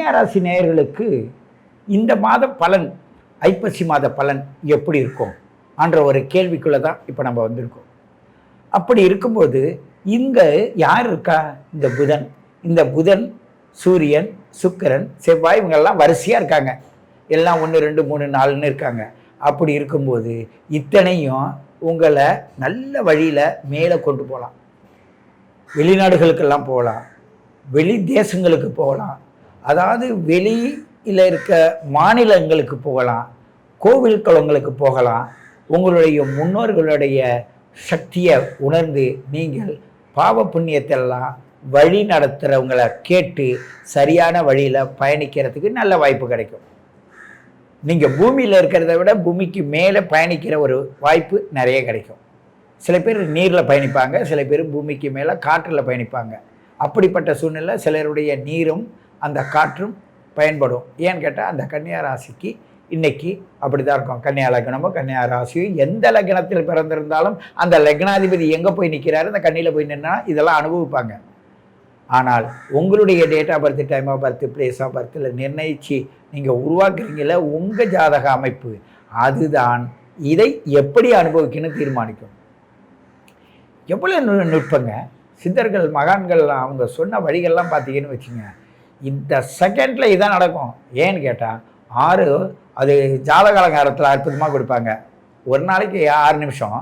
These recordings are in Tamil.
கன்னியாராசி நேயர்களுக்கு இந்த மாத பலன், ஐப்பசி மாத பலன் எப்படி இருக்கும் என்ற ஒரு கேள்விக்குள்ளே தான் இப்போ நம்ம வந்திருக்கோம். அப்படி இருக்கும்போது இங்கே யார் இருக்கா? இந்த புதன், சூரியன், சுக்கிரன், செவ்வாய் இவங்கெல்லாம் வரிசையாக இருக்காங்க. எல்லாம் 1 2 3 4ன்னு இருக்காங்க. அப்படி இருக்கும்போது இத்தனையும் உங்களை நல்ல வழியில் மேலே கொண்டு போகலாம். வெளிநாடுகளுக்கெல்லாம் போகலாம், வெளி தேசங்களுக்கு போகலாம், அதாவது வெளியில் இருக்க மாநிலங்களுக்கு போகலாம், கோவில் குளங்களுக்கு போகலாம். உங்களுடைய முன்னோர்களுடைய சக்தியை உணர்ந்து நீங்கள் பாவ புண்ணியத்தெல்லாம் வழி நடத்துகிறவங்களை கேட்டு சரியான வழியில் பயணிக்கிறதுக்கு நல்ல வாய்ப்பு கிடைக்கும். நீங்கள் பூமியில் இருக்கிறத விட பூமிக்கு மேலே பயணிக்கிற ஒரு வாய்ப்பு நிறைய கிடைக்கும். சில பேர் நீரில் பயணிப்பாங்க, சில பேர் பூமிக்கு மேலே காற்றில் பயணிப்பாங்க. அப்படிப்பட்ட சூழ்நிலை சிலருடைய நீரும் அந்த காற்றும் பயன்படும். ஏன்னு கேட்டால் அந்த கன்னியா ராசிக்கு இன்றைக்கி அப்படி தான் இருக்கும். கன்னியா லக்னமோ கன்னியா ராசியோ எந்த லக்னத்தில் பிறந்திருந்தாலும் அந்த லக்னாதிபதி எங்கே போய் நிற்கிறாரு, அந்த கண்ணியில் போய் நின்னா இதெல்லாம் அனுபவிப்பாங்க. ஆனால் உங்களுடைய date of birth, time of birth, place of பர்த்தில் நிர்ணயித்து நீங்கள் உருவாக்குறீங்கள உங்கள் ஜாதக அமைப்பு, அதுதான் இதை எப்படி அனுபவிக்கணும்னு தீர்மானிக்கும். எவ்வளோ நுட்பங்க சித்தர்கள் மகான்கள் அவங்க சொன்ன வழிகள்லாம் பார்த்தீங்கன்னு வச்சுங்க, இந்த செகண்டில் இதான் நடக்கும். ஏன்னு கேட்டால் அது ஜாதக அலங்காரத்தில் அற்புதமாக கொடுப்பாங்க. ஒரு நாளைக்கு 6 நிமிஷம்,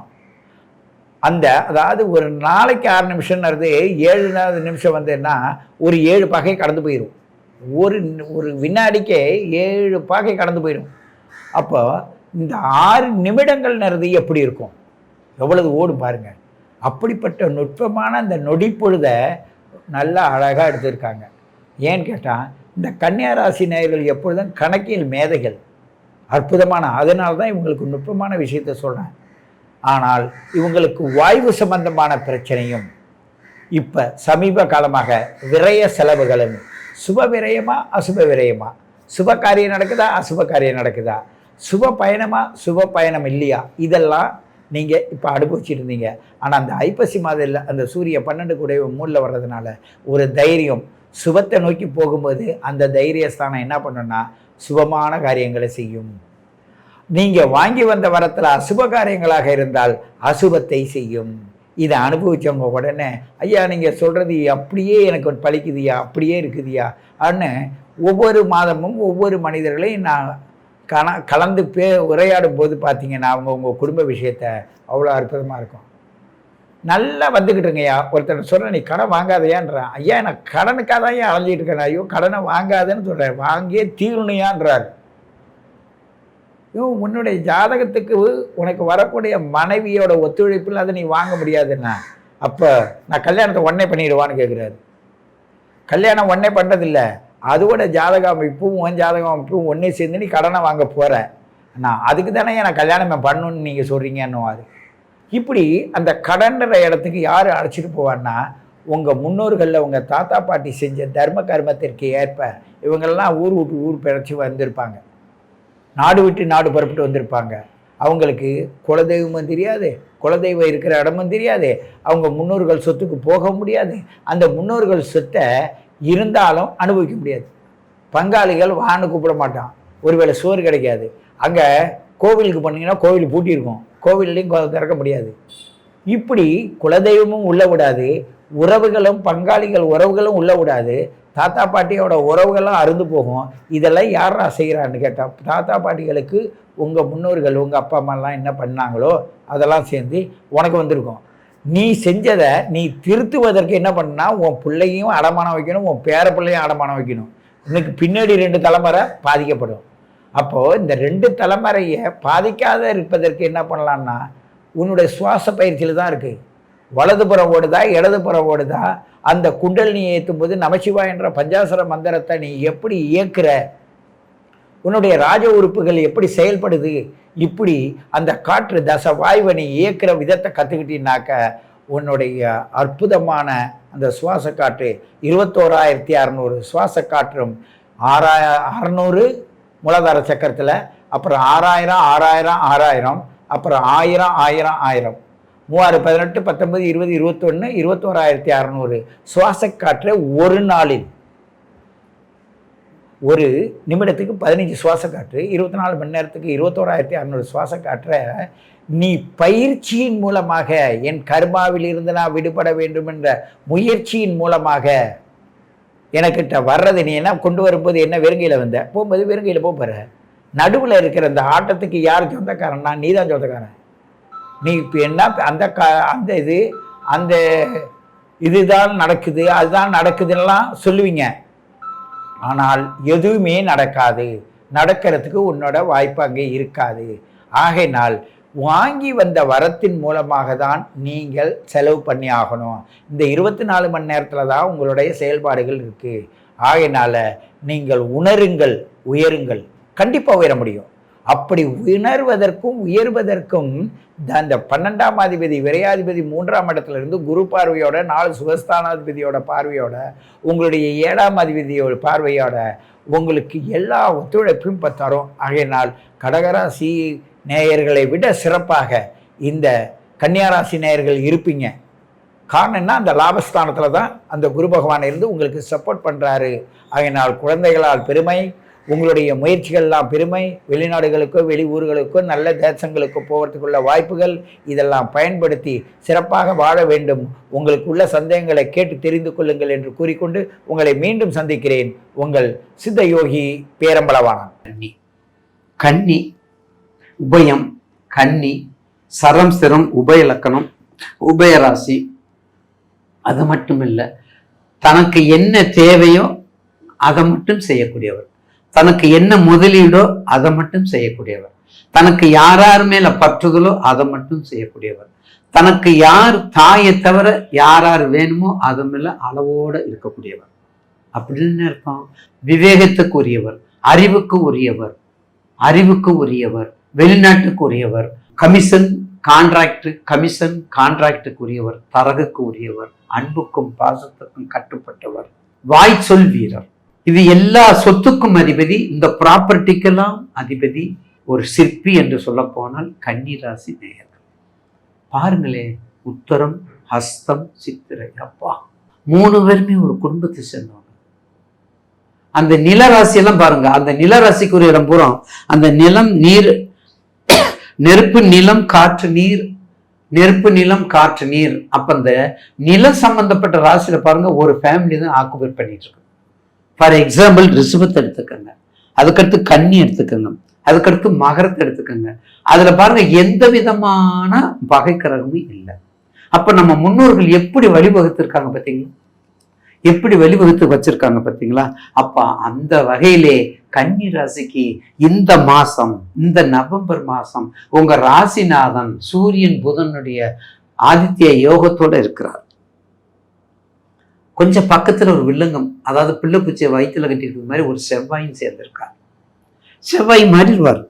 அதாவது ஒரு நாளைக்கு 6 நிமிஷம்ன்றது 7 நிமிஷம் வந்துன்னா ஒரு 7 பாகை கடந்து போயிடும். ஒரு வினாடிக்கே 7 பாகை கடந்து போயிடும். அப்போ இந்த 6 நிமிடங்கள்ன்றது எப்படி இருக்கும், எவ்வளவு ஓடும் பாருங்கள். அப்படிப்பட்ட நுட்பமான அந்த நொடி பொழுதை நல்லா அழகாக எடுத்திருக்காங்க. ஏன்னு கேட்டால் இந்த கன்னியா ராசி நேயர்கள் எப்பொழுதும் கணக்கியல் மேதைகள், அற்புதமான, அதனால தான் இவங்களுக்கு நுட்பமான விஷயத்தை சொல்கிறேன். ஆனால் இவங்களுக்கு வாய்வு சம்பந்தமான பிரச்சனையும் இப்போ சமீப காலமாக விரய செலவுகளும், சுப விரயமா அசுப விரயமா, சுப காரியம் நடக்குதா அசுப காரியம் நடக்குதா, சுப பயணமா சுப பயணம் இல்லையா, இதெல்லாம் நீங்கள் இப்போ அனுபவிச்சுட்டு இருந்தீங்க. ஆனால் அந்த ஐப்பசி மாதத்தில் அந்த சூரிய 12 கூட 3 வர்றதுனால ஒரு தைரியம், சுபத்தை நோக்கி போகும்போது அந்த தைரியஸ்தானம் என்ன பண்ணுன்னா சுபமான காரியங்களை செய்யும். நீங்கள் வாங்கி வந்த வரத்தில் அசுப காரியங்களாக இருந்தால் அசுபத்தை செய்யும். இதை அனுபவித்தவங்க உடனே ஐயா நீங்கள் சொல்கிறது அப்படியே எனக்கு பழிக்குதியா, அப்படியே இருக்குதியா அப்படின்னு ஒவ்வொரு மாதமும் ஒவ்வொரு மனிதர்களையும் நான் கலந்து உரையாடும் போது பார்த்தீங்கன்னா உங்கள் குடும்ப விஷயத்தை அவ்வளோ அற்புதமாக இருக்கும். நல்லா வந்துக்கிட்டுருங்கய்யா. ஒருத்தர் சொல்கிறேன், நீ கடன் வாங்காதையான்றான். ஐயா நான் கடனுக்காக தான் ஏன் அலைஞ்சிட்டு இருக்கேன். ஐயோ கடனை வாங்காதேன்னு சொல்கிறேன், வாங்கியே தீரணையான்றார். உன்னுடைய ஜாதகத்துக்கு உனக்கு வரக்கூடிய மனைவியோட ஒத்துழைப்பில் அதை நீ வாங்க முடியாதுன்னா அப்போ நான் கல்யாணத்தை உடனே பண்ணிடுவான்னு கேட்குறாரு. கல்யாணம் உடனே பண்ணுறதில்லை, அதோட ஜாதக அமைப்பும் உன் ஜாதக அமைப்பும் ஒன்றே சேர்ந்து நீ கடனை வாங்க போகிற. நான் அதுக்கு தானே நான் கல்யாணம் பண்ணணுன்னு நீங்கள் சொல்கிறீங்கன்னுவார். இப்படி அந்த கடன்ற இடத்துக்கு யார் அழைச்சிட்டு போவான்னா உங்கள் முன்னோர்களில் உங்கள் தாத்தா பாட்டி செஞ்ச தர்ம கர்மத்திற்கு ஏற்ப இவங்கெல்லாம் ஊர் விட்டு ஊர் பிழைச்சி வந்திருப்பாங்க, நாடு விட்டு நாடு புறப்பட்டு வந்திருப்பாங்க. அவங்களுக்கு குலதெய்வமும் தெரியாது, குலதெய்வம் இருக்கிற இடமும் தெரியாது, அவங்க முன்னோர்கள் சொத்துக்கு போக முடியாது, அந்த முன்னோர்கள் சொத்தை இருந்தாலும் அனுபவிக்க முடியாது. பங்காளிகள் வான்னு கூப்பிட மாட்டான், ஒருவேளை சோறு கிடைக்காது. அங்கே கோவிலுக்கு பண்ணிங்கன்னா கோவில் பூட்டியிருக்கும், கோவில்லையும் திறக்க முடியாது. இப்படி குலதெய்வமும் உள்ள விடாது, உறவுகளும் பங்காளிகள் உறவுகளும் உள்ள விடாது, தாத்தா பாட்டியோட உறவுகளும் அருந்து போகும். இதெல்லாம் யாரா செய்கிறான்னு கேட்டால் தாத்தா பாட்டிகளுக்கு உங்கள் முன்னோர்கள் உங்கள் அப்பா அம்மாலாம் என்ன பண்ணாங்களோ அதெல்லாம் சேர்ந்து உனக்கு வந்திருக்கும். நீ செஞ்சதை நீ திருத்துவதற்கு என்ன பண்ணா உன் பிள்ளையும் அடமானம் வைக்கணும், உன் பேர பிள்ளையும் அடமானம் வைக்கணும். இன்னைக்கு பின்னாடி 2 தலைமுறை பாதிக்கப்படும். அப்போது இந்த 2 தலைமுறையை பாதிக்காத இருப்பதற்கு என்ன பண்ணலான்னா உன்னுடைய சுவாச பயிற்சியில் தான் இருக்குது. வலதுபுறம் ஓடுதா இடதுபுறம் ஓடுதா, அந்த குண்டலினி ஏற்றும் போது நமசிவா என்ற பஞ்சாசர மந்திரத்தை நீ எப்படி இயக்குற, உன்னுடைய ராஜ உறுப்புகள் எப்படி செயல்படுது, இப்படி அந்த காற்று தச வாய்வை நீ இயக்குற விதத்தை கற்றுக்கிட்டீங்கன்னாக்க உன்னுடைய அற்புதமான அந்த சுவாச காற்று 21,600 சுவாச காற்றும் 600 மூலாதார சக்கரத்தில், அப்புறம் 6000 6000 6000, அப்புறம் 1000 1000 1000, 3 6 18 19 20 21 21,600 சுவாச காற்றை ஒரு நாளில் ஒரு நிமிடத்துக்கு 15 சுவாச காற்று, 24 மணி நேரத்துக்கு 21,600 சுவாச காற்றை நீ பயிற்சியின் மூலமாக, என் கர்மாவில் இருந்து நான் விடுபட வேண்டும் என்ற முயற்சியின் மூலமாக எனக்கிட்ட வர்றது. நீ என்ன கொண்டு வரும்போது என்ன வெறுங்கையில் வந்த, போகும்போது வெறுங்கையில் போகிற. நடுவில் இருக்கிற அந்த ஆட்டத்துக்கு யார் சொந்தக்காரன்னா நீ தான் சொந்தக்காரன். நீ இப்போ என்ன அந்த அந்த இதுதான் நடக்குது, அதுதான் நடக்குதுன்னெலாம் சொல்லுவீங்க. ஆனால் எதுவுமே நடக்காது. நடக்கிறதுக்கு உன்னோட வாய்ப்பு அங்கே இருக்காது. ஆகையினால் வாங்கி வந்த வரத்தின் மூலமாக தான் நீங்கள் செலவு பண்ணி ஆகணும். இந்த 24 மணி நேரத்தில் தான் உங்களுடைய செயல்பாடுகள் இருக்குது. ஆகையினால நீங்கள் உணருங்கள், உயருங்கள். கண்டிப்பாக உயர முடியும். அப்படி உணர்வதற்கும் உயர்வதற்கும் அந்த 12ஆம் அதிபதி விரையாதிபதி 3ஆம் இடத்துலேருந்து குரு பார்வையோட, 4 சுகஸ்தானாதிபதியோட பார்வையோட, உங்களுடைய 7ஆம் அதிபதியோட பார்வையோட உங்களுக்கு எல்லா ஒத்துழைப்பையும் இப்போ தரும். ஆகையினால் கடகராசி நேயர்களை விட சிறப்பாக இந்த கன்னியாராசி நேயர்கள் இருப்பீங்க. காரணம்னா அந்த லாபஸ்தானத்தில் தான் அந்த குரு பகவான் இருந்து உங்களுக்கு சப்போர்ட் பண்ணுறாரு. ஆகையினால் குழந்தைகளால் பெருமை, உங்களுடைய முயற்சிகள்லாம் பெருமை, வெளிநாடுகளுக்கோ வெளி ஊர்களுக்கோ நல்ல தேசங்களுக்கு போகிறதுக்குள்ள வாய்ப்புகள், இதெல்லாம் பயன்படுத்தி சிறப்பாக வாழ வேண்டும். உங்களுக்கு உள்ள சந்தேகங்களை கேட்டு தெரிந்து கொள்ளுங்கள் என்று கூறிக்கொண்டு உங்களை மீண்டும் சந்திக்கிறேன். உங்கள் சித்த யோகி பேரம்பலவாணன். கன்னி உபயம், கன்னி சரம் சிரம் உபயலக்கணம், உபயராசி. அது மட்டும் இல்லை, தனக்கு என்ன தேவையோ அதை மட்டும் செய்யக்கூடியவர், தனக்கு என்ன முதலீடோ அதை மட்டும் செய்யக்கூடியவர், தனக்கு யார் மேல பற்றுதலோ அதை மட்டும் செய்யக்கூடியவர், தனக்கு யார் தாயை தவிர யார் வேணுமோ அது மேல அளவோட இருக்கக்கூடியவர். அப்படின்னு இருக்கும். விவேகத்துக்கு உரியவர், அறிவுக்கு உரியவர், அறிவுக்கு உரியவர், வெளிநாட்டுக்கு உரியவர், கமிஷன் கான்ட்ராக்டுக்கு உரியவர், தரகுக்கு உரியவர், அன்புக்கும் பாசத்துக்கும் கட்டுப்பட்டவர், வாய் சொல் வீரர். இது எல்லா சொத்துக்கும் அதிபதி, இந்த ப்ராப்பர்ட்டிக்கெல்லாம் அதிபதி ஒரு சிற்பி என்று சொல்ல போனால் கன்னிராசி நேயர்கள். பாருங்களே, உத்தரம், ஹஸ்தம், சித்திரை, அப்பா 3 பேருமே ஒரு குடும்பத்தை சேர்ந்தவங்க. அந்த நிலராசியெல்லாம் பாருங்க, அந்த நிலராசிக்குரிய இடம் பூரா அந்த நிலம் நீர், நெருப்பு நிலம் காற்று நீர், நெருப்பு நிலம் காற்று நீர். அப்ப அந்த நிலம் சம்பந்தப்பட்ட ராசியில பாருங்க ஒரு ஃபேமிலி தான் ஆக்குபை பண்ணிட்டு இருக்கு. ஃபார் எக்ஸாம்பிள் ரிஷபத்தை எடுத்துக்கோங்க, அதுக்கடுத்து கன்னி எடுத்துக்கோங்க, அதுக்கடுத்து மகரத்தை எடுத்துக்கோங்க. அதுல பாருங்க எந்த விதமான பகை கிரகமும் இல்லை. அப்ப நம்ம முன்னோர்கள் எப்படி வழிவகுத்திருக்காங்க பார்த்தீங்களா, எப்படி வழிவகுத்து வச்சிருக்காங்க பார்த்தீங்களா. அப்ப அந்த வகையிலே கன்னி ராசிக்கு இந்த மாசம், இந்த நவம்பர் மாசம் உங்க ராசிநாதன் சூரியன் புதனுடைய ஆதித்ய யோகத்தோட இருக்கிறார். கொஞ்சம் பக்கத்துல ஒரு வில்லங்கம், அதாவது பிள்ளை பூச்சியை வயிற்றுல கட்டிருக்கிற மாதிரி ஒரு செவ்வாயும் சேர்ந்திருக்கார். செவ்வாய் மாறிடுவார்,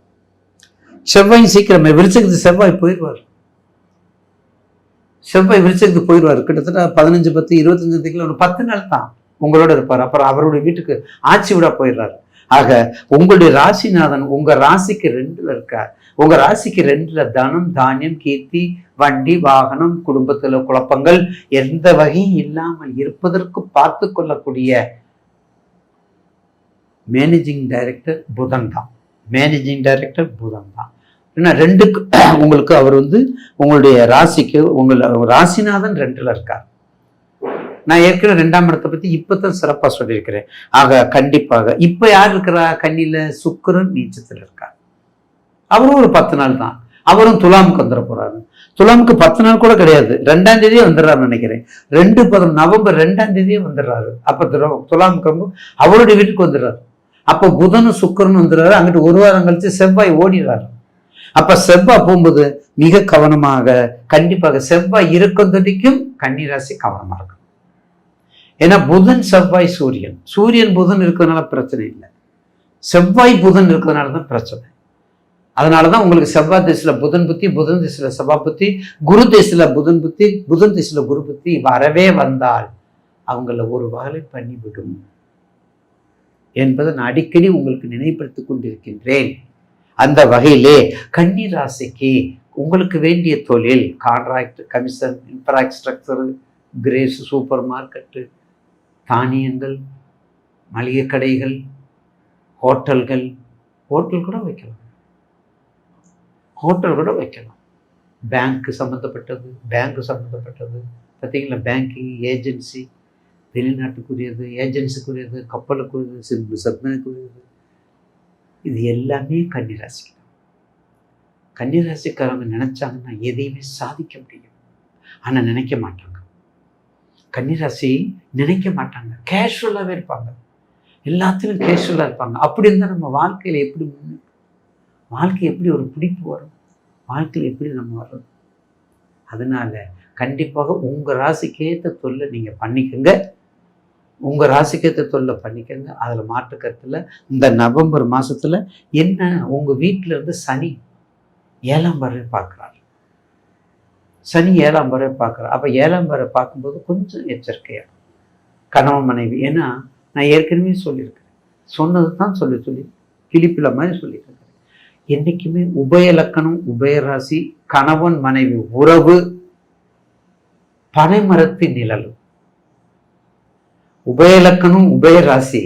செவ்வாயும் சீக்கிரமே விருச்சகத்துக்கு செவ்வாய் போயிடுவார். செவ்வாய் விருச்சகத்துக்கு போயிடுவார். கிட்டத்தட்ட 15, 10, 25 ஒரு 10 நாள் தான் உங்களோட இருப்பார். அப்புறம் அவருடைய வீட்டுக்கு ஆட்சி விட போயிடுறாரு. ஆக உங்களுடைய ராசிநாதன் உங்க ராசிக்கு 2ல இருக்கார். உங்க ராசிக்கு 2ல தனம், தானியம், கீர்த்தி, வண்டி, வாகனம், குடும்பத்துல குழப்பங்கள் எந்த வகையும் இல்லாமல் இருப்பதற்கு பார்த்து கொள்ளக்கூடிய மேனேஜிங் டைரக்டர் புதன் தான். மேனேஜிங் டைரக்டர் புதன் தான். ஏன்னா 2க்கு உங்களுக்கு அவர் உங்களுடைய ராசிக்கு ராசிநாதன் 2ல இருக்கார். நான் ஏற்கனவே 2ஆம் இடத்தை பத்தி இப்பதான் சிறப்பா சொல்லியிருக்கிறேன். ஆக கண்டிப்பாக இப்ப யார் இருக்கிறா கன்னியில, சுக்கிரன் நீச்சத்தில் இருக்கார். அவரும் ஒரு 10 நாள் தான். அவரும் துலாமுக்கு வந்துட போறாரு. துலாமுக்கு 10 நாள் கூட கிடையாது, 2ஆம் தேதியே வந்துடுறாரு நினைக்கிறேன். நவம்பர் 2ஆம் தேதியே வந்துடுறாரு. அப்ப துலாமுக்கு அவருடைய வீட்டுக்கு வந்துடுறாரு. அப்ப புதனும் சுக்கிரனும் வந்துடுறாரு. அங்கிட்டு ஒரு வாரம் கழிச்சு செவ்வாய் ஓடிடுறாரு. அப்ப செவ்வாய் போகும்போது மிக கவனமாக, கண்டிப்பாக செவ்வாய் இருக்கும் கன்னிராசி கவனமா இருக்கும். ஏன்னா புதன் செவ்வாய் சூரியன், சூரியன் புதன் இருக்கிறதுனால பிரச்சனை இல்லை, செவ்வாய் புதன் இருக்கிறதுனால தான் பிரச்சனை. அதனாலதான் உங்களுக்கு செவ்வாய் திசையில புதன் புத்தி, புதன் திசையில செவ்வாய் புத்தி, குரு திசையில புதன் புத்தி, புதன் திசையில குரு புத்தி வரவே வந்தால் அவங்கள ஒரு வகை பண்ணிவிடும் என்பதை நான் அடிக்கடி உங்களுக்கு நினைவுபடுத்திக் கொண்டிருக்கின்றேன். அந்த வகையிலே கன்னி ராசிக்கு உங்களுக்கு வேண்டிய தொழில், contract, commission, infrastructure, grace, super market, தானியங்கள், மளிகை கடைகள், ஹோட்டல் கூட வைக்கலாம். ஹோட்டல் கூட வைக்கலாம். பேங்க்கு சம்மந்தப்பட்டது பார்த்தீங்களா? பேங்கிங் ஏஜென்சி, வெளிநாட்டுக்குரியது, ஏஜென்சிக்குரியது, கப்பலுக்குரியது, சப்மனுக்குரியது, இது எல்லாமே கன்னிராசிக்கு. கன்னிராசிக்காரங்க நினைச்சாங்கன்னா எதையுமே சாதிக்க முடியும். ஆனால் நினைக்க மாட்டாங்க. கன்னிராசி நினைக்க மாட்டாங்க, கேஷுவலாகவே இருப்பாங்க, எல்லாத்திலும் கேஷுவலாக இருப்பாங்க. அப்படி இருந்தால் நம்ம வாழ்க்கையில் எப்படி வாழ்க்கை எப்படி ஒரு பிடிப்பு வரும்? வாழ்க்கையில் எப்படி நம்ம வர்றது? அதனால கண்டிப்பாக உங்கள் ராசிக்கேற்ற தொல்லை நீங்கள் பண்ணிக்கோங்க. உங்கள் ராசிக்கேற்ற தொல்லை பண்ணிக்கோங்க. அதில் மாற்றுக்கத்தில் இந்த நவம்பர் மாதத்தில் என்ன, உங்கள் வீட்டில் இருந்து சனி 7ஆம் வரை பார்க்குறாரு. சனி 7ஆம் வரை பார்க்குறாரு. அப்போ 7ஆம் வரை பார்க்கும்போது கொஞ்சம் எச்சரிக்கையாக கணவன் மனைவி. ஏன்னா நான் ஏற்கனவே சொல்லியிருக்கிறேன், சொன்னது தான் சொல்லி கிளிப்பில் மாதிரி சொல்லியிருக்கிறேன். என்றைக்குமே உபயலக்கணம், உபயராசி, கணவன் மனைவி உறவு பனைமரத்தின் நிழல். உபயலக்கணம், உபயராசி,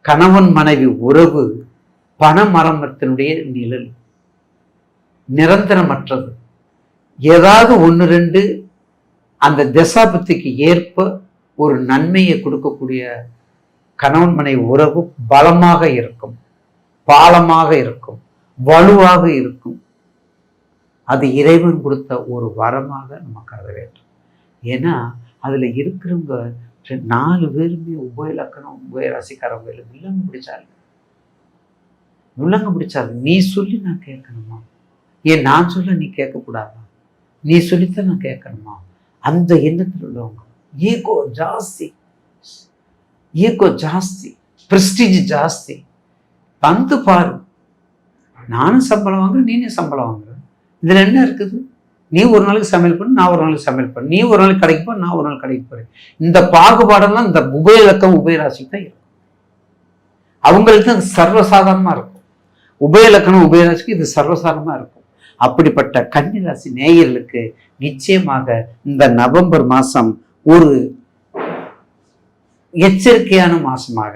கணவன் மனைவி உறவு பனைமரத்தினுடைய நிழல், நிரந்தரமற்றது. ஏதாவது 1-2 அந்த தசாபத்திக்கு ஏற்ப ஒரு நன்மையை கொடுக்கக்கூடிய கணவன் மனைவி உறவு பலமாக இருக்கும், பாலமாக இருக்கும், வலுவாக இருக்கும். அது இறைவன் கொடுத்த ஒரு வரமாக நம்ம கருத வேண்டும். ஏன்னா அதில் இருக்கிறவங்க 4 பேருமே உபயலக்கணம், உபயராசிக்காரவங்க வில்லங்க பிடிச்சாரு. நீ சொல்லி நான் கேட்கணுமா? ஏன் நான் சொல்ல நீ கேட்கக்கூடாதா? நீ சொல்லித்தான் நான் கேட்கணுமா? அந்த எண்ணத்தில் உள்ளவங்க. ஈகோ ஜாஸ்தி, பிரஸ்டீஜ் ஜாஸ்தி. வந்து பாரு, நானும் சம்பளம் வாங்குறேன், நீனும் சம்பளம் வாங்குறேன், இதில் என்ன இருக்குது? நீ ஒரு நாளைக்கு சமையல் பண்ணு, நான் ஒரு நாளைக்கு சமையல் பண்ணு, நீ ஒரு நாளைக்கு கடைக்கு போ, நான் ஒரு நாள் கடைக்கு போறேன். இந்த பாகுபாடெல்லாம் இந்த உபயலக்கம், உபயராசிக்கு தான் இருக்கும். அவங்களுக்கு அது சர்வசாதாரணமா இருக்கும். உபயலக்கணம், உபயராசிக்கு இது சர்வசாதாரணமா இருக்கும். அப்படிப்பட்ட கன்னிராசி நேயர்களுக்கு நிச்சயமாக இந்த நவம்பர் மாதம் ஒரு எச்சரிக்கையான மாசமாக,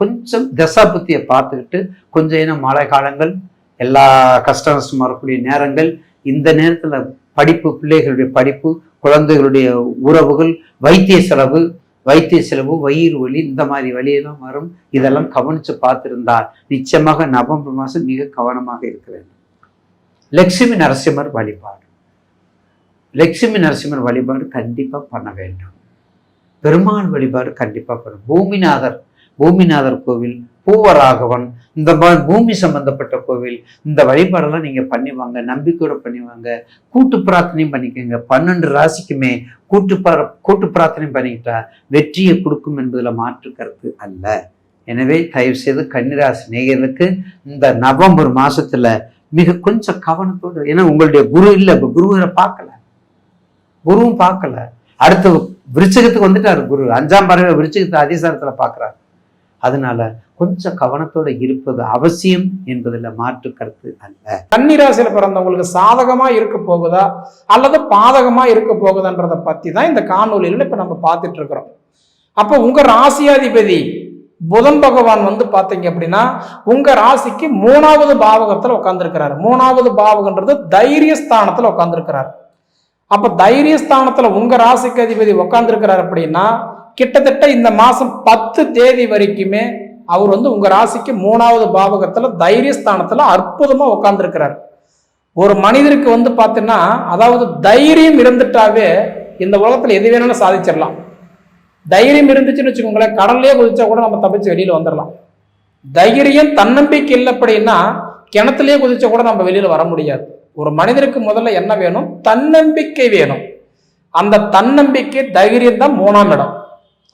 கொஞ்சம் தசாபுத்தியை பார்த்துக்கிட்டு, கொஞ்சம் ஏன்னா மழை காலங்கள், எல்லா கஷ்ட நஷ்டம் வரக்கூடிய நேரங்கள், இந்த நேரத்தில் படிப்பு, பிள்ளைகளுடைய படிப்பு, குழந்தைகளுடைய உறவுகள், வைத்திய செலவு, வயிறு வலி, இந்த மாதிரி வழியெல்லாம் வரும். இதெல்லாம் கவனித்து பார்த்துருந்தால் நிச்சயமாக நவம்பர் மாதம் மிக கவனமாக இருக்க வேண்டும். லட்சுமி நரசிம்மர் வழிபாடு கண்டிப்பாக பண்ண வேண்டும். பெருமாள் வழிபாடு கண்டிப்பாக பண்ணணும். பூமிநாதர் கோவில், பூவராகவன், இந்த மாதிரி பூமி சம்பந்தப்பட்ட கோவில், இந்த வழிபாடெல்லாம் நீங்க பண்ணிவாங்க, நம்பிக்கையோட பண்ணிவாங்க. கூட்டு பிரார்த்தனையும் பண்ணிக்கோங்க. 12 ராசிக்குமே கூட்டு பிரார்த்தனையும் பண்ணிக்கிட்டா வெற்றியை கொடுக்கும் என்பதுல மாற்று கருத்து அல்ல. எனவே தயவு செய்து கன்னிராசி நேயர்களுக்கு இந்த நவம்பர் மாசத்துல மிக கொஞ்சம் கவனத்தோடு, ஏன்னா உங்களுடைய குரு இல்லை, குருவை குருவும் பார்க்கல. அடுத்த விருச்சிகத்துக்கு வந்துட்டாரு குரு, 5ஆம் பார்வை விருச்சிகத்தை அதிசாரத்துல பார்க்கிறார். அதனால கொஞ்சம் கவனத்தோட இருப்பது அவசியம் என்பதில் மாற்று கருத்து அல்ல. கன்னிராசியில பிறந்தவங்களுக்கு சாதகமா இருக்க போகுதா அல்லது பாதகமா இருக்க போகுதான்றத பத்தி தான் இந்த காணொலியில இப்ப நம்ம பார்த்துட்டு இருக்கிறோம். அப்போ உங்க ராசியாதிபதி புதன் பகவான் பாத்தீங்க அப்படின்னா உங்க ராசிக்கு 3வது பாவகத்துல உட்கார்ந்துருக்கிறாரு. 3வது பாவகன்றது தைரியஸ்தானத்துல உட்கார்ந்துருக்கிறாரு. அப்ப தைரியஸ்தானத்துல உங்க ராசிக்கு அதிபதி உட்கார்ந்துருக்கிறார் அப்படின்னா கிட்டத்தட்ட இந்த மாசம் 10 தேதி வரைக்குமே அவர் உங்க ராசிக்கு 3வது பாவகத்துல தைரியஸ்தானத்துல அற்புதமா உட்கார்ந்துருக்கிறார். ஒரு மனிதருக்கு பார்த்தீங்கன்னா, அதாவது தைரியம் இருந்துட்டாவே இந்த உலகத்துல எது வேணாலும் சாதிச்சிடலாம். தைரியம் இருந்துச்சுன்னு வச்சுக்கோங்களேன், கடல்லையே குதிச்சா கூட நம்ம தப்பிச்சு வெளியில வந்துடலாம். தைரியம், தன்னம்பிக்கை இல்லை அப்படின்னா கிணத்துலயே குதிச்சா கூட நம்ம வெளியில வர முடியாது. ஒரு மனிதருக்கு முதல்ல என்ன வேணும்? தன்னம்பிக்கை வேணும். அந்த தன்னம்பிக்கை, தைரியம் தான் 3ஆம் இடம்.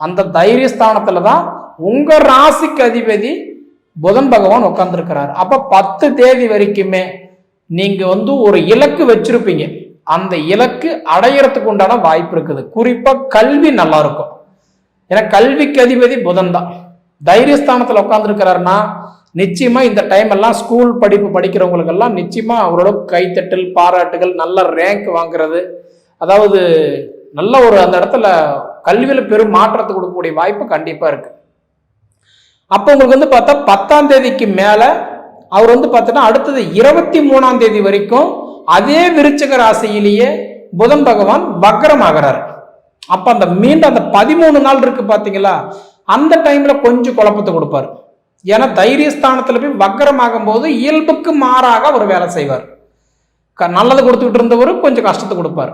அந்த தைரியஸ்தானத்துல தான் உங்க ராசிக்கு அதிபதி புதன் பகவான் உட்கார்ந்துருக்கிறார். அப்ப 10 தேதி வரைக்குமே நீங்க ஒரு இலக்கு வச்சிருப்பீங்க. அந்த இலக்கு அடையறதுக்கு உண்டான வாய்ப்பு இருக்குது. குறிப்பா கல்வி நல்லா இருக்கும். ஏன்னா கல்விக்கு அதிபதி புதன் தான். தைரியஸ்தானத்துல உட்கார்ந்துருக்கிறாருன்னா நிச்சயமா இந்த டைம் எல்லாம் ஸ்கூல் படிப்பு படிக்கிறவங்களுக்கு எல்லாம் நிச்சயமா ஓரளவுக்கு கைத்தட்டல், பாராட்டுகள், நல்ல ரேங்க் வாங்குறது, அதாவது நல்ல அந்த இடத்துல கல்வியில பெரும் மாற்றத்தை கொடுக்கக்கூடிய வாய்ப்பு கண்டிப்பா இருக்கு. அப்போ உங்களுக்கு வந்து பார்த்தா 10ஆம் தேதிக்கு மேல அவர் வந்து பார்த்தீங்கன்னா அடுத்தது 23ஆம் தேதி வரைக்கும் அதே விருச்சிக ராசியிலேயே புதன் பகவான் வக்ரமாகிறார். அப்ப அந்த மீண்டும் அந்த 13 நாள் இருக்கு பாத்தீங்களா, அந்த டைம்ல கொஞ்சம் குழப்பத்தை கொடுப்பார். ஏன்னா தைரியஸ்தானத்துல போய் வக்ரமாகும் போது இயல்புக்கு மாறாக அவர் வேலை செய்வார். நல்லது கொடுத்துக்கிட்டு இருந்தவர் கொஞ்சம் கஷ்டத்தை கொடுப்பார்,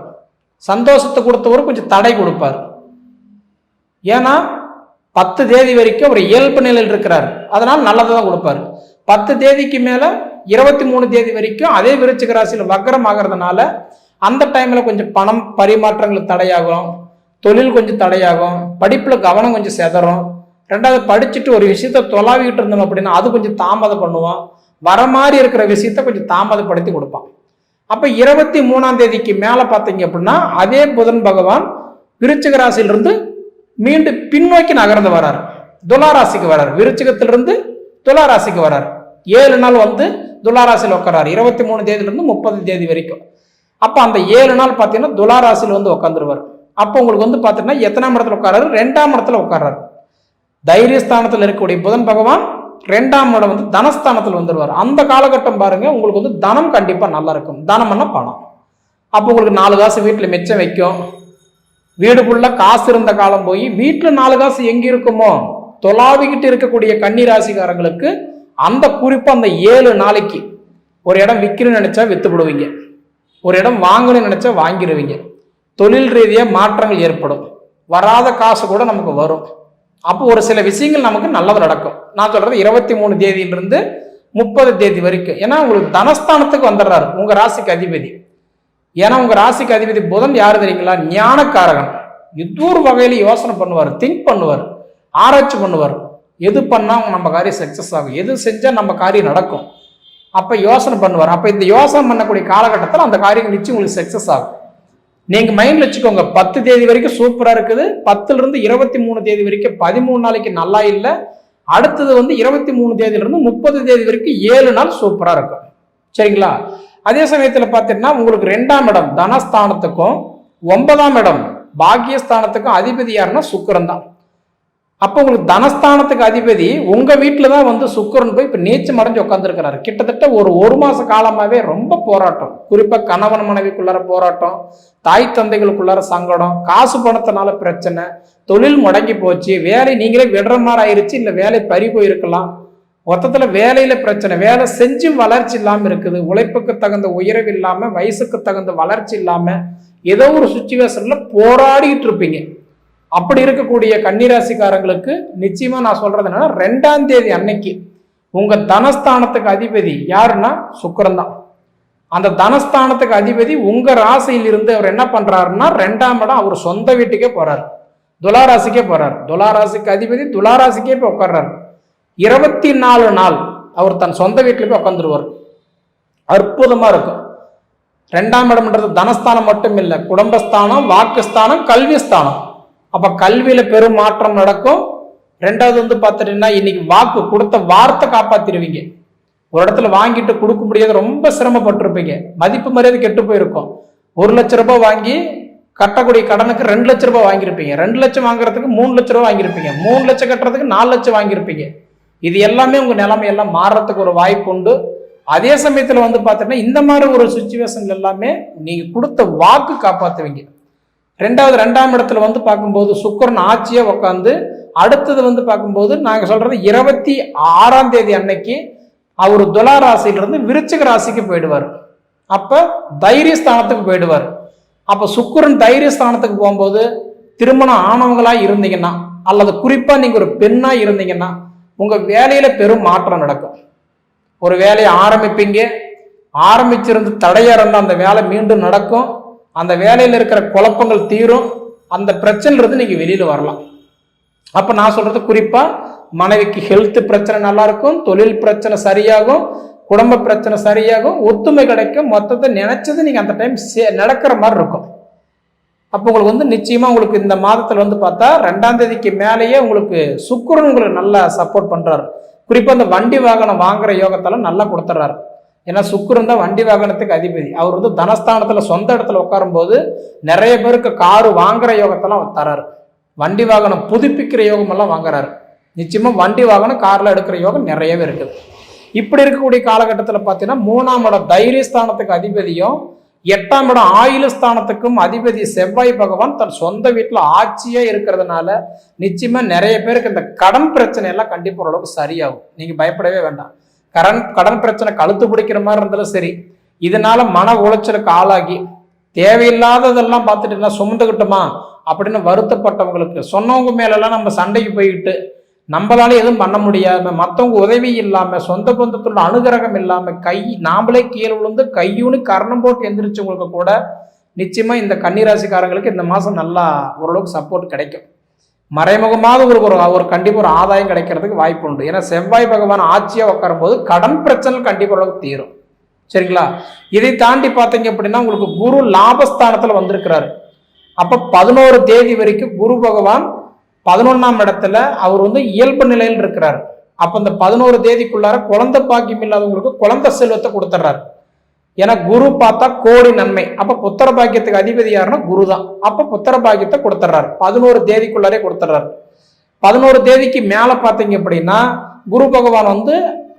சந்தோஷத்தை கொடுத்தவர் கொஞ்சம் தடை கொடுப்பார். ஏன்னா 10 தேதி வரைக்கும் அவர் இயல்பு நிலையில் இருக்கிறார், அதனால நல்லதை தான் கொடுப்பார். 10 தேதிக்கு மேல 23 தேதி வரைக்கும் அதே விருச்சிக ராசியில் வக்ரம் ஆகிறதுனால அந்த டைம்ல கொஞ்சம் பணம் பரிமாற்றங்கள் தடையாகும், தொழில் கொஞ்சம் தடையாகும், படிப்புல கவனம் கொஞ்சம் செதறும். ரெண்டாவது படிச்சுட்டு ஒரு விஷயத்த தொலாவிக்கிட்டு இருந்தோம் அப்படின்னா அது கொஞ்சம் தாமதம் பண்ணுவோம். வர மாதிரி இருக்கிற விஷயத்த கொஞ்சம் தாமதப்படுத்தி கொடுப்பான். அப்ப 23ஆம் தேதிக்கு மேல பார்த்தீங்க அப்படின்னா அதே புதன் பகவான் விருச்சிக ராசியிலிருந்து மீண்டும் பின்னோக்கி நகர்ந்து வரார், துளாராசிக்கு வரார். விருச்சிகத்திலிருந்து துளாராசிக்கு வரார். 7 நாள் வந்து துளாராசியில் உட்காரார், 23 தேதியிலிருந்து 30 தேதி வரைக்கும். அப்ப அந்த 7 நாள் பார்த்தீங்கன்னா துளாராசியில் வந்து உட்காந்துருவார். அப்போ உங்களுக்கு வந்து பார்த்தீங்கன்னா எத்தனாம் இடத்துல உட்காராரு? 2ஆம் இடத்துல உட்காராரு. தைரியஸ்தானத்தில் இருக்கக்கூடிய புதன் பகவான் 2ஆம் இடம் வந்து தனஸ்தானத்தில் வந்துடுவார். அந்த காலகட்டம் பாருங்க, உங்களுக்கு வந்து தனம் கண்டிப்பா நல்லா இருக்கும். தனம்னா பணம். அப்போ உங்களுக்கு 4 காசு வீட்டில் மிச்சம் வைக்கும். வீடு ஃபுல்லா காசு இருந்த காலம் போய் வீட்டில் 4 காசு எங்க இருக்குமோ தொலாவிக்கிட்டு இருக்கக்கூடிய கன்னிராசிக்காரங்களுக்கு அந்த குறிப்பா அந்த 7 நாளைக்கு ஒரு இடம் விற்கணும்னு நினைச்சா வித்துப்படுவீங்க, ஒரு இடம் வாங்கணும்னு நினைச்சா வாங்கிடுவீங்க. தொழில் ரீதியாக மாற்றங்கள் ஏற்படும், வராத காசு கூட நமக்கு வரும். அப்போ ஒரு சில விஷயங்கள் நமக்கு நல்லது நடக்கும். நான் சொல்றது 23 தேதியிலிருந்து 30 தேதி வரைக்கும். ஏன்னா உங்களுக்கு தனஸ்தானத்துக்கு வந்துடுறாரு உங்க ராசிக்கு அதிபதி. ஏன்னா உங்க ராசிக்கு அதிபதி புதன் யாரு தெரியுங்களா? ஞானக்காரகன். ஏதோ ஒரு வகையில யோசனை பண்ணுவார், திங்க் பண்ணுவார், ஆராய்ச்சி பண்ணுவார். எது பண்ணா நம்ம காரியம் சக்சஸ் ஆகும், எது செஞ்சா நம்ம காரியம் நடக்கும், அப்ப யோசனை பண்ணுவார். அப்ப இந்த யோசனை பண்ணக்கூடிய காலகட்டத்தில் அந்த காரியம் நிச்சயம் உங்களுக்கு சக்சஸ் ஆகும். நீங்க மைண்ட்ல வச்சுக்கோங்க, 10 தேதி வரைக்கும் சூப்பரா இருக்குது, 10ல இருந்து 23 தேதி வரைக்கும் 13 நாளைக்கு நல்லா இல்லை, அடுத்தது வந்து 23 தேதியில இருந்து 30 தேதி வரைக்கும் 7 நாள் சூப்பரா இருக்கும். சரிங்களா? அதே சமயத்துல பாத்தீங்கன்னா உங்களுக்கு 2ஆம் இடம் தனஸ்தானத்துக்கும் 9ஆம் இடம் பாக்கியஸ்தானத்துக்கும் அதிபதி யாருன்னா சுக்கிரன் தான். அப்போ உங்களுக்கு தனஸ்தானத்துக்கு அதிபதி உங்க வீட்டுல தான் வந்து சுக்கிரன் போய் இப்ப நீச்சம் அடைஞ்சு உட்காந்துருக்கிறாரு. கிட்டத்தட்ட ஒரு மாச காலமாவே ரொம்ப போராட்டம், குறிப்பா கணவன் மனைவிக்குள்ளார போராட்டம், தாய் தந்தைகளுக்குள்ளார சங்கடம், காசு பணத்தினால பிரச்சனை, தொழில் முடங்கி போச்சு, வேலை நீங்களே விடுற மாதிரி ஆயிருச்சு, இல்ல வேலை பறி போயிருக்கலாம், மொத்தத்துல வேலையில பிரச்சனை, வேலை செஞ்சும் வளர்ச்சி இல்லாம இருக்குது, உழைப்புக்கு தகுந்த உயர்வு இல்லாம, வயசுக்கு தகுந்த வளர்ச்சி இல்லாம ஏதோ ஒரு சுச்சுவேஷன்ல போராடிட்டு இருப்பீங்க. அப்படி இருக்கக்கூடிய கன்னிராசிக்காரங்களுக்கு நிச்சயமா நான் சொல்றது என்னன்னா 2ஆம் தேதி அன்னைக்கு உங்க தனஸ்தானத்துக்கு அதிபதி யாருன்னா சுக்கிரன் தான். அந்த தனஸ்தானத்துக்கு அதிபதி உங்க ராசியில் இருந்து அவர் என்ன பண்றாருன்னா 2ஆம் இடம் அவர் சொந்த வீட்டுக்கே போறாரு, துளாராசிக்கே போறாரு. துளாராசிக்கு அதிபதி துளாராசிக்கே போய் உட்கார்றாரு. 24 நாள் அவர் தன் சொந்த வீட்டுல போய் உட்காந்துருவார். அற்புதமா இருக்கும். 2ஆம் இடம்ன்றது தனஸ்தானம் மட்டும் இல்லை, குடும்பஸ்தானம், வாக்குஸ்தானம், கல்விஸ்தானம். அப்ப கல்வியில பெரும் மாற்றம் நடக்கும். 2வது வந்து பார்த்துட்டீங்கன்னா இன்னைக்கு வாக்கு கொடுத்த வார்த்தை காப்பாத்திடுவீங்க. ஒரு இடத்துல வாங்கிட்டு கொடுக்க முடியாது, ரொம்ப சிரமப்பட்டிருப்பீங்க, மதிப்பு மரியாதை கெட்டு போயிருக்கும். 1 லட்ச ரூபாய் வாங்கி கட்டக்கூடிய கடனுக்கு 2 லட்ச ரூபாய் வாங்கியிருப்பீங்க, 2 லட்சம் வாங்குறதுக்கு 3 லட்ச ரூபாய் வாங்கியிருப்பீங்க, 3 லட்சம் கட்டுறதுக்கு 4 லட்சம் வாங்கியிருப்பீங்க. இது எல்லாமே உங்க நிலைமை எல்லாம் மாறுறதுக்கு ஒரு வாய்ப்பு உண்டு. அதே சமயத்துல வந்து பார்த்தீங்கன்னா இந்த மாதிரி ஒரு சுச்சுவேஷன் எல்லாமே நீங்க கொடுத்த வாக்கு காப்பாத்துவீங்க. 2ஆம் இடத்துல வந்து பார்க்கும்போது சுக்கிரன் ஆட்சியா உட்காந்து, அடுத்தது வந்து பார்க்கும்போது நாங்க சொல்றது 26ஆம் தேதி அன்னைக்கு அவர் துலா ராசியிலிருந்து விருச்சிக ராசிக்கு போயிடுவார். அப்ப தைரியஸ்தானத்துக்கு போயிடுவார். அப்ப சுக்கிரன் தைரியஸ்தானத்துக்கு போகும்போது திருமணம் ஆனவங்களா இருந்தீங்கன்னா அல்லது குறிப்பா நீங்க ஒரு பெண்ணா இருந்தீங்கன்னா உங்க வேலையில பெரும் மாற்றம் நடக்கும். ஒரு வேலையை ஆரம்பிப்பீங்க, ஆரம்பிச்சிருந்து தடையா இருந்த அந்த வேலை மீண்டும் நடக்கும், அந்த வேலையில இருக்கிற குழப்பங்கள் தீரும், அந்த பிரச்சனைல இருந்து நீங்க வெளியில வரலாம். அப்ப நான் சொல்றது குறிப்பா மனைவிக்கு ஹெல்த் பிரச்சனை நல்லா இருக்கும், தொழில் பிரச்சனை சரியாகும், குடும்ப பிரச்சனை சரியாகும், ஒத்துமை கிடைக்கும், மொத்தத்தை நினைச்சது நீங்க அந்த டைம் நடக்கிற மாதிரி இருக்கும். அப்போ உங்களுக்கு வந்து நிச்சயமா உங்களுக்கு இந்த மாதத்துல வந்து பார்த்தா 2ஆம் தேதிக்கு மேலேயே உங்களுக்கு சுக்கிரன் உங்களுக்கு நல்லா சப்போர்ட் பண்றாரு. குறிப்பா அந்த வண்டி வாகனம் வாங்குற யோகத்தெல்லாம் நல்லா கொடுத்துட்றாரு. ஏன்னா சுக்கிரன் தான் வண்டி வாகனத்துக்கு அதிபதி. அவர் வந்து தனஸ்தானத்துல சொந்த இடத்துல உட்காரும் போது நிறைய பேருக்கு காரு வாங்குற யோகத்தெல்லாம் தராரு, வண்டி வாகனம் புதுப்பிக்கிற யோகம் எல்லாம் வாங்குறாரு. நிச்சயமாக வண்டி வாகனம் காரில் எடுக்கிற யோகம் நிறையவே இருக்குது. இப்படி இருக்கக்கூடிய காலகட்டத்தில் பார்த்தீங்கன்னா 3ஆம் இடம் தைரியஸ்தானத்துக்கு அதிபதியும் 8ஆம் இடம் ஆயுளஸ்தானத்துக்கும் அதிபதி செவ்வாய் பகவான் தன் சொந்த வீட்டில் ஆட்சியே இருக்கிறதுனால நிச்சயமா நிறைய பேருக்கு இந்த கடன் பிரச்சனை எல்லாம் கண்டிப்பாக ஓரளவுக்கு சரியாகும். நீங்க பயப்படவே வேண்டாம். கடன் பிரச்சனை கழுத்து பிடிக்கிற மாதிரி இருந்தாலும் சரி, இதனால மன உளைச்சலுக்கு ஆளாகி தேவையில்லாததெல்லாம் பார்த்துட்டு சுமந்துக்கிட்டோமா அப்படின்னு வருத்தப்பட்டவங்களுக்கு, சொன்னவங்க மேலெல்லாம் நம்ம சண்டைக்கு போய்கிட்டு நம்மளால எதுவும் பண்ண முடியாம, மற்றவங்க உதவி இல்லாம, சொந்த பந்தத்தோட அனுகிரகம் இல்லாம, நாமளே கீழே விழுந்து கையூனி கரணம் போட்டு எந்திரிச்சவங்களுக்கு கூட நிச்சயமா இந்த கன்னிராசிக்காரங்களுக்கு இந்த மாசம் நல்லா ஓரளவுக்கு சப்போர்ட் கிடைக்கும். மறைமுகமாக ஒரு கண்டிப்பாக ஒரு ஆதாயம் கிடைக்கிறதுக்கு வாய்ப்பு உண்டு. ஏன்னா செவ்வாய் பகவான் ஆட்சியா உட்காரும் போது கடன் பிரச்சனை கண்டிப்பாக ஓரளவுக்கு தீரும். சரிங்களா? இதை தாண்டி பார்த்தீங்க அப்படின்னா உங்களுக்கு குரு லாபஸ்தானத்துல வந்திருக்கிறாரு. அப்ப 11 தேதி வரைக்கும் குரு பகவான் 11ஆம் இடத்துல அவர் இயல்பு நிலையில் இருக்கிறார். அப்ப இந்த 11 தேதிக்குள்ளார குழந்தை பாக்கியம் இல்லாதவங்களுக்கு குழந்தை செல்வத்தை கொடுத்துட்றாரு. ஏன்னா குரு பார்த்தா கோடி நன்மை. அப்ப புத்திர பாக்கியத்துக்கு அதிபதி யாருன்னா குரு தான். அப்ப புத்திர பாக்கியத்தை கொடுத்துட்றாரு. 11 தேதிக்குள்ளாரே கொடுத்துட்றாரு. 11 தேதிக்கு மேல பார்த்தீங்க அப்படின்னா குரு பகவான்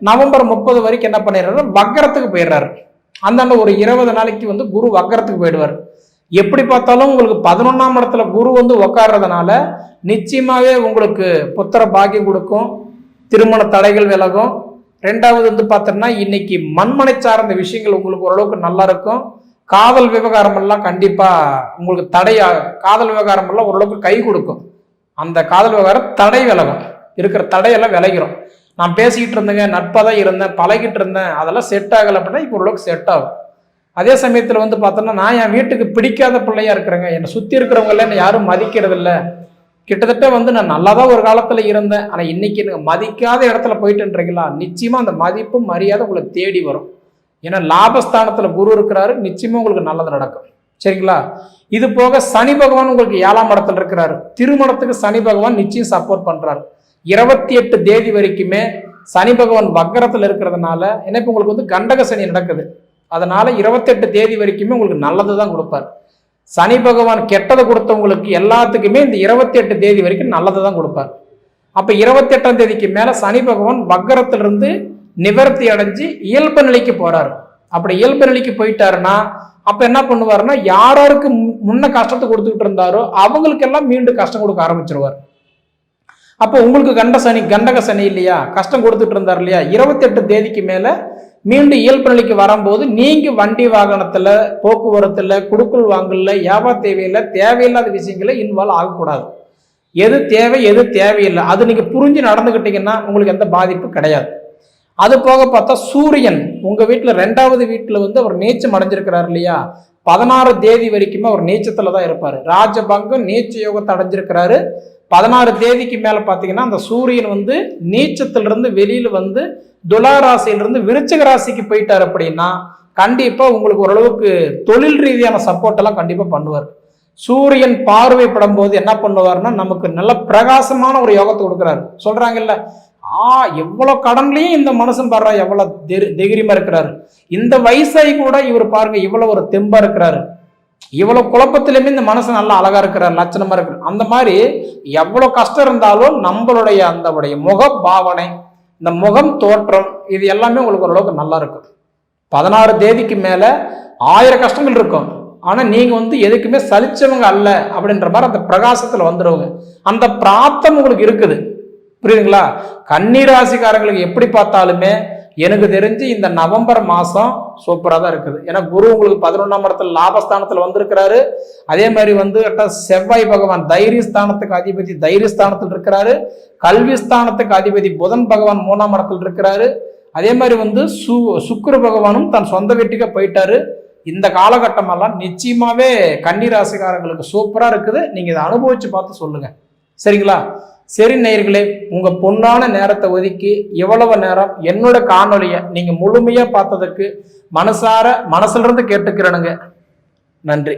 நவம்பர் 30 வரைக்கும் என்ன பண்ணிடுறாரு, வக்கரத்துக்கு போயிடுறாரு. அந்தாண்ட ஒரு 20 நாளைக்கு குரு வக்கரத்துக்கு போயிடுவார். எப்படி பார்த்தாலும் உங்களுக்கு 11ஆம் இடத்துல குரு உட்கார்றதுனால நிச்சயமாவே உங்களுக்கு புத்திர பாக்கியம் கொடுக்கும், திருமண தடைகள் விலகும். ரெண்டாவது பார்த்தோம்னா இன்னைக்கு மண்மனை சார்ந்த விஷயங்கள் உங்களுக்கு ஓரளவுக்கு நல்லா இருக்கும். காதல் விவகாரம் எல்லாம் கண்டிப்பா உங்களுக்கு காதல் விவகாரம் எல்லாம் ஓரளவுக்கு கை கொடுக்கும். அந்த காதல் விவகாரம் தடை விலகும், இருக்கிற தடையெல்லாம் விலகிறோம். நான் பேசிக்கிட்டு இருந்தேங்க, நட்பாக தான் இருந்தேன், பழகிட்டு இருந்தேன், அதெல்லாம் செட் ஆகலை அப்படின்னா இப்போ ஓரளவுக்கு செட் ஆகும். அதே சமயத்தில் பார்த்தோன்னா நான் என் வீட்டுக்கு பிடிக்காத பிள்ளையா இருக்கிறேங்க, என்னை சுற்றி இருக்கிறவங்கள என்னை யாரும் மதிக்கிறது இல்லை, கிட்டத்தட்ட நான் நல்லா தான் ஒரு காலத்தில் இருந்தேன், ஆனால் இன்னைக்கு எனக்கு மதிக்காத இடத்துல போயிட்டுன்றீங்களா, நிச்சயமா அந்த மதிப்பு மரியாதை உங்களை தேடி வரும். ஏன்னா லாபஸ்தானத்தில் குரு இருக்கிறாரு, நிச்சயமா உங்களுக்கு நல்லது நடக்கும். சரிங்களா? இது போக சனி பகவான் உங்களுக்கு 7ஆம் இடத்துல இருக்கிறாரு. திருமணத்துக்கு சனி பகவான் நிச்சயம் சப்போர்ட் பண்றாரு. 28 தேதி வரைக்குமே சனி பகவான் வக்கரத்தில் இருக்கிறதுனால என்ன இப்போ உங்களுக்கு கண்டக சனி நடக்குது. அதனால 28 தேதி வரைக்குமே உங்களுக்கு நல்லது தான் கொடுப்பார். சனி பகவான் கெட்டதை கொடுத்தவங்களுக்கு எல்லாத்துக்குமே இந்த 28 தேதி வரைக்கும் நல்லது தான் கொடுப்பார். அப்ப 28ஆம் தேதிக்கு மேல சனி பகவான் வக்கரத்திலிருந்து நிவர்த்தி அடைஞ்சு இயல்பு நிலைக்கு போறாரு. அப்படி இயல்பு நிலைக்கு போயிட்டாருன்னா அப்ப என்ன பண்ணுவாருன்னா யாருக்கு முன்ன கஷ்டத்தை கொடுத்துக்கிட்டு இருந்தாரோ அவங்களுக்கெல்லாம் மீண்டும் கஷ்டம் கொடுக்க ஆரம்பிச்சிருவார். அப்போ உங்களுக்கு கண்டக சனி இல்லையா, கஷ்டம் கொடுத்துட்டு இருந்தார் இல்லையா, 28 தேதிக்கு மேல மீண்டும் இயல்பு நிலைக்கு வரும்போது நீங்க வண்டி வாகனத்துல, போக்குவரத்துல, குடுக்கல் வாங்கல, வியாபார தேவையில்லாத விஷயங்களை இன்வால்வ் ஆகக்கூடாது. எது தேவை எது தேவையில்லை அது நீங்க புரிஞ்சு நடந்துகிட்டீங்கன்னா உங்களுக்கு எந்த பாதிப்பு கிடையாது. அது போக பார்த்தா சூரியன் உங்க வீட்டுல 2வது வீட்டுல அவர் நீச்சம் அடைஞ்சிருக்கிறார் இல்லையா, 16 தேதி வரைக்குமே அவர் நீச்சத்துல தான் இருப்பாரு. ராஜபங்கம் நீச்ச யோகத்தை அடைஞ்சிருக்கிறாரு. 16 தேதிக்கு மேல பாத்தீங்கன்னா அந்த சூரியன் நீச்சத்திலிருந்து வெளியில துலா ராசியிலிருந்து விருச்சிக ராசிக்கு போயிட்டார் அப்படின்னா கண்டிப்பா உங்களுக்கு ஓரளவுக்கு தொழில் ரீதியான சப்போர்ட் எல்லாம் கண்டிப்பா பண்ணுவார். சூரியன் பார்வைப்படும் போது என்ன பண்ணுவார்னா நமக்கு நல்ல பிரகாசமான ஒரு யோகத்தை கொடுக்குறாரு. சொல்றாங்கல்ல, எவ்வளவு கடன்லையும் இந்த மனுஷன் பாடுறா, எவ்வளவு தைரியமா இருக்கிறாரு, இந்த வயசாகி கூட இவர் பாருங்க இவ்வளவு ஒரு தெம்பா இருக்கிறாரு, இவ்வளவு குழப்பத்திலுமே இந்த மனசு நல்லா அழகா இருக்கிறார், லட்சணமா இருக்கிறார். அந்த மாதிரி எவ்வளவு கஷ்டம் இருந்தாலும் நம்மளுடைய அந்த முக பாவனை, இந்த முகம் தோற்றம், இது எல்லாமே உங்களுக்கு ஓரளவுக்கு நல்லா இருக்கும். 16 தேதிக்கு மேல 1000 கஷ்டங்கள் இருக்கும். ஆனா நீங்க எதுக்குமே சலிச்சவங்க அல்ல அப்படின்ற மாதிரி அந்த பிரகாசத்துல வந்துடுவங்க. அந்த பிராப்தம் உங்களுக்கு இருக்குது. புரியுதுங்களா? கன்னிராசிக்காரங்களுக்கு எப்படி பார்த்தாலுமே எனக்கு தெரிஞ்சு இந்த நவம்பர் மாசம் சூப்பரா தான் இருக்குது. ஏன்னா குரு உங்களுக்கு 11ஆம் இடத்துல லாபஸ்தானத்துல வந்திருக்கிறாரு. அதே மாதிரி செவ்வாய் பகவான் தைரியஸ்தானத்துக்கு அதிபதி தைரியஸ்தானத்தில் இருக்கிறாரு. கல்வி ஸ்தானத்துக்கு அதிபதி புதன் பகவான் 3ஆம் இடத்துல இருக்கிறாரு. அதே மாதிரி சுக்கிர பகவானும் தன் சொந்த வீட்டுக்கு போயிட்டாரு. இந்த காலகட்டம் எல்லாம் நிச்சயமாவே கன்னிராசிக்காரங்களுக்கு சூப்பரா இருக்குது. நீங்க இதை அனுபவிச்சு பார்த்து சொல்லுங்க. சரிங்களா? சரி நேயர்களே, உங்க பொன்னான நேரத்தை ஒதுக்கி எவ்வளவு நேரம் என்னோட காணொலியை நீங்க முழுமையா பார்த்ததுக்கு மனசுல இருந்து கேட்டுக்கிறேனுங்க. நன்றி.